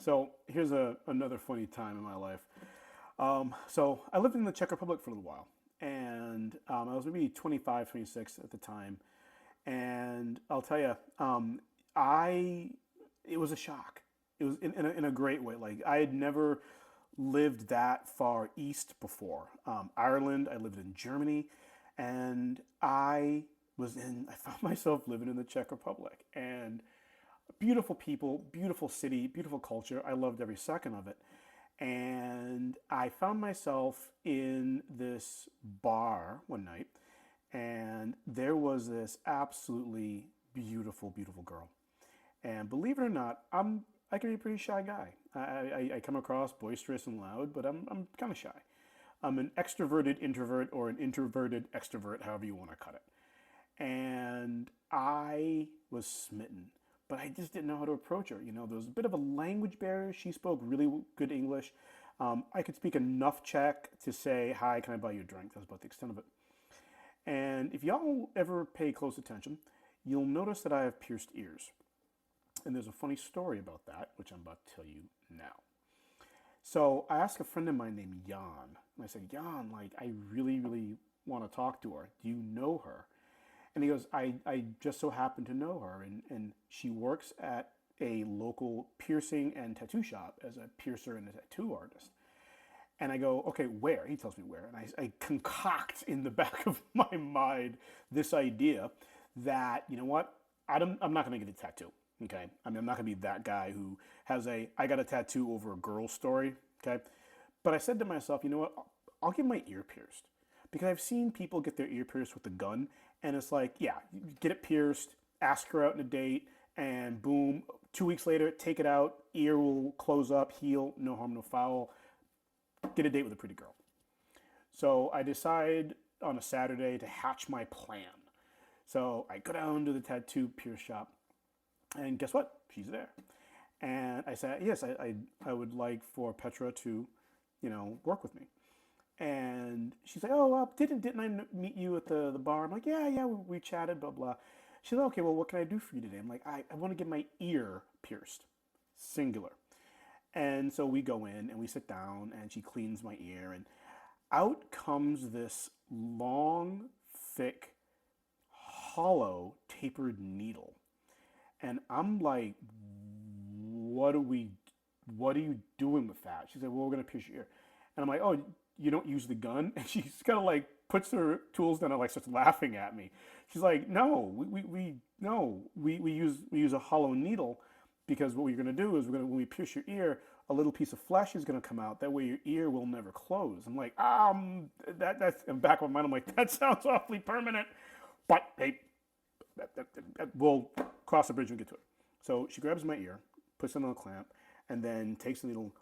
So here's another funny time in my life. So I lived in the Czech Republic for a little while, and I was maybe 25, 26 at the time. And I'll tell you, I it was a shock. It was in a great way. Like I had never lived that far east before. Ireland. I lived in Germany, and I found myself living in the Czech Republic, and beautiful people, beautiful city, beautiful culture. I loved every second of it. And I found myself in this bar one night, and there was this absolutely beautiful, beautiful girl. And believe it or not, I can be a pretty shy guy. I come across boisterous and loud, but I'm kind of shy. I'm an extroverted introvert or an introverted extrovert, however you want to cut it. And I was smitten, but I just didn't know how to approach her. You know, there was a bit of a language barrier. She spoke really good English. I could speak enough Czech to say, "Hi, can I buy you a drink?" That's about the extent of it. And if y'all ever pay close attention, you'll notice that I have pierced ears. And there's a funny story about that, which I'm about to tell you now. So I asked a friend of mine named Jan, and I said, "Jan, like, I really, really want to talk to her. Do you know her?" And he goes, I just so happen to know her, and she works at a local piercing and tattoo shop as a piercer and a tattoo artist. And I go, "Okay, where?" He tells me where. And I concoct in the back of my mind this idea that, you know what, I'm not going to get a tattoo. Okay. I mean, I'm not going to be that guy who has I got a tattoo over a girl story. Okay. But I said to myself, you know what, I'll get my ear pierced. Because I've seen people get their ear pierced with a gun, and it's like, yeah, you get it pierced, ask her out on a date, and boom, 2 weeks later, take it out, ear will close up, heal, no harm, no foul, get a date with a pretty girl. So I decide on a Saturday to hatch my plan. So I go down to the tattoo pierce shop, and guess what? She's there. And I said, yes, I would like for Petra to, work with me. And she's like, "Oh, well, didn't I meet you at the bar?" I'm like, "Yeah, we chatted, blah, blah." She's like, "Okay, well, what can I do for you today?" I'm like, I want to get my ear pierced, singular. And so we go in and we sit down and she cleans my ear, and out comes this long, thick, hollow, tapered needle. And I'm like, what are we, what are you doing with that? She's like, "Well, we're going to pierce your ear." And I'm like, "Oh, you don't use the gun?" And she's kind of like puts her tools down and like starts laughing at me. She's like, "No, we use a hollow needle, because what we're gonna do is when we pierce your ear, a little piece of flesh is gonna come out. That way your ear will never close." I'm like, that's in the back of my mind. I'm like, that sounds awfully permanent, but hey, we'll cross the bridge and get to it. So she grabs my ear, puts it on a clamp, and then takes the needle.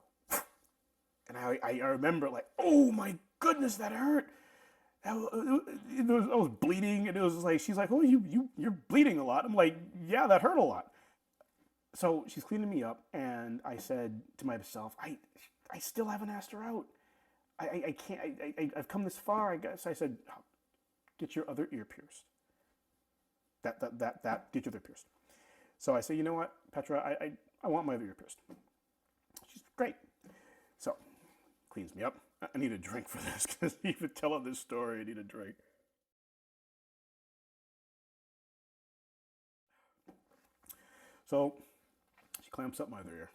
And I remember like, oh my goodness, that hurt. I was bleeding, and it was like, she's like, "Oh, you're bleeding a lot." I'm like, "Yeah, that hurt a lot." So she's cleaning me up, and I said to myself, I still haven't asked her out. I can't. I've come this far. I guess I said, "Get your other ear pierced." Get your other pierced. So I say, "You know what, Petra, I want my other ear pierced." She's great. So cleans me up. I need a drink for this, because even telling this story, I need a drink. So she clamps up my other ear,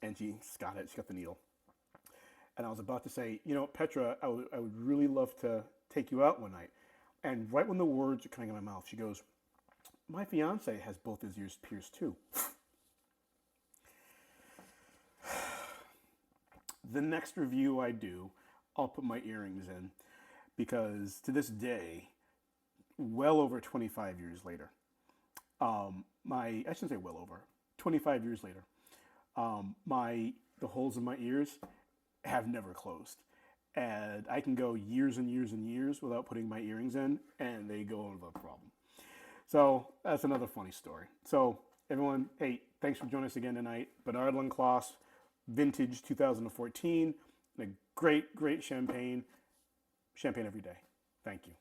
and she's got it. She's got the needle. And I was about to say, "You know, Petra, I would really love to take you out one night." And right when the words are coming out of my mouth, she goes, "My fiance has both his ears pierced too." The next review I do, I'll put my earrings in, because to this day, well over 25 years later, I shouldn't say well over, 25 years later, the holes in my ears have never closed. And I can go years and years and years without putting my earrings in, and they go without problem. So that's another funny story. So everyone, hey, thanks for joining us again tonight. Bernard Lanclosse, vintage 2014, and a great, great champagne. Champagne every day. Thank you.